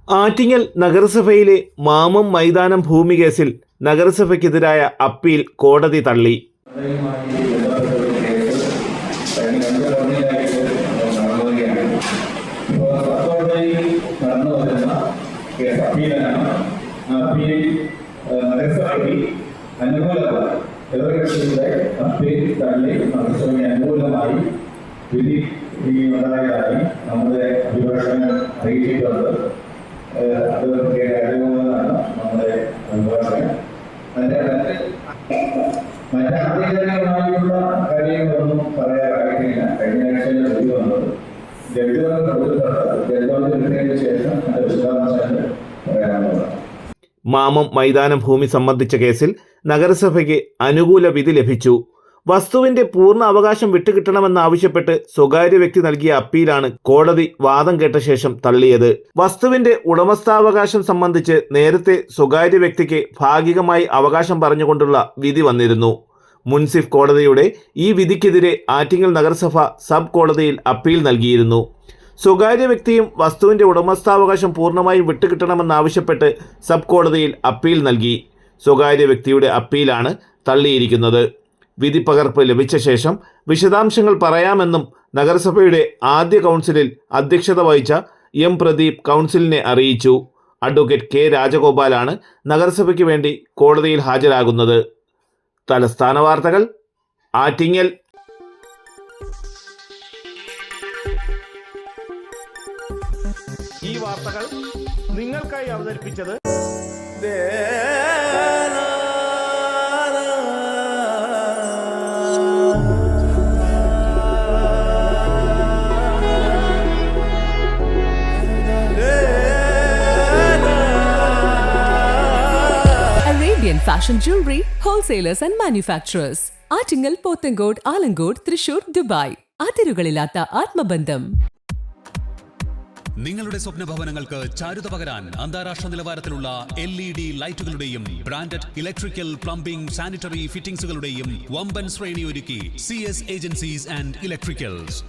ആറ്റിങ്ങൽ നഗരസഭയിലെ മാമം മൈതാനം ഭൂമി കേസിൽ നഗരസഭയ്ക്കെതിരായ അപ്പീൽ കോടതി തള്ളി. അനുകൂലമായി വിധി ഉണ്ടായതായി നമ്മുടെ അഭിഭാഷകൻ അറിയിച്ചിട്ടുണ്ട്. അത് അറിവുന്നതാണ് നമ്മുടെ അഭിഭാഷകൻ. അതിൻ്റെ മറ്റാധികാരികളായിട്ടുള്ള കാര്യങ്ങളൊന്നും പറയാറായിട്ടില്ല. കഴിഞ്ഞ ആഴ്ചയിൽ വിധി വന്നത് ജഡ്ജിമെന്റ് കൊടുത്തിട്ടുണ്ട്. ജഡ്ജിമെന്റ് കിട്ടിയതിനു ശേഷം അതിന്റെ വിശദാംശങ്ങൾ പറയാനുള്ളതാണ്. മാമം മൈതാനം ഭൂമി സംബന്ധിച്ച കേസിൽ നഗരസഭയ്ക്ക് അനുകൂല വിധി ലഭിച്ചു. വസ്തുവിന്റെ പൂർണ്ണ അവകാശം വിട്ടുകിട്ടണമെന്നാവശ്യപ്പെട്ട് സ്വകാര്യ വ്യക്തി നൽകിയ അപ്പീലാണ് കോടതി വാദം കേട്ട ശേഷം തള്ളിയത്. വസ്തുവിന്റെ ഉടമസ്ഥാവകാശം സംബന്ധിച്ച് നേരത്തെ സ്വകാര്യ വ്യക്തിക്ക് ഭാഗികമായി അവകാശം പറഞ്ഞുകൊണ്ടുള്ള വിധി വന്നിരുന്നു. മുൻസിഫ് കോടതിയുടെ ഈ വിധിക്കെതിരെ ആറ്റിങ്ങൽ നഗരസഭ സബ് കോടതിയിൽ അപ്പീൽ നൽകിയിരുന്നു. സ്വകാര്യ വ്യക്തിയും വസ്തുവിന്റെ ഉടമസ്ഥാവകാശം പൂർണ്ണമായും വിട്ടുകിട്ടണമെന്നാവശ്യപ്പെട്ട് സബ് കോടതിയിൽ അപ്പീൽ നൽകി. സ്വകാര്യ വ്യക്തിയുടെ അപ്പീലാണ് തള്ളിയിരിക്കുന്നത്. വിധി പകർപ്പ് ലഭിച്ച ശേഷം വിശദാംശങ്ങൾ പറയാമെന്നും നഗരസഭയുടെ ആദ്യ കൗൺസിലിൽ അധ്യക്ഷത വഹിച്ച എം പ്രദീപ് കൗൺസിലിനെ അറിയിച്ചു. അഡ്വക്കേറ്റ് കെ രാജഗോപാലാണ് നഗരസഭയ്ക്ക് വേണ്ടി കോടതിയിൽ ഹാജരാകുന്നത്. തലസ്ഥാന വാർത്തകൾ, ആറ്റിങ്ങൽ. ഈ വാർത്തകൾ നിങ്ങൾക്കായി അവതരിപ്പിച്ചത് Fashion jewelry, wholesalers and manufacturers. Attingal, Pothencode, Alamcode, Thrissur, Dubai. അതിരുകളില്ലാത്ത ആത്മബന്ധം. നിങ്ങളുടെ സ്വപ്ന ഭവനങ്ങൾക്ക് ചാരുത പകരാൻ അന്താരാഷ്ട്ര നിലവാരത്തിലുള്ള LED ലൈറ്റുകളുടെയും ബ്രാൻഡഡ് ഇലക്ട്രിക്കൽ, പ്ലംബിംഗ്, സാനിറ്ററി ഫിറ്റിംഗ്സുകളുടെയും വമ്പൻ ശ്രേണി ഒരുക്കി CS ഏജൻസീസ് ആൻഡ് ഇലക്ട്രിക്കൽസ്.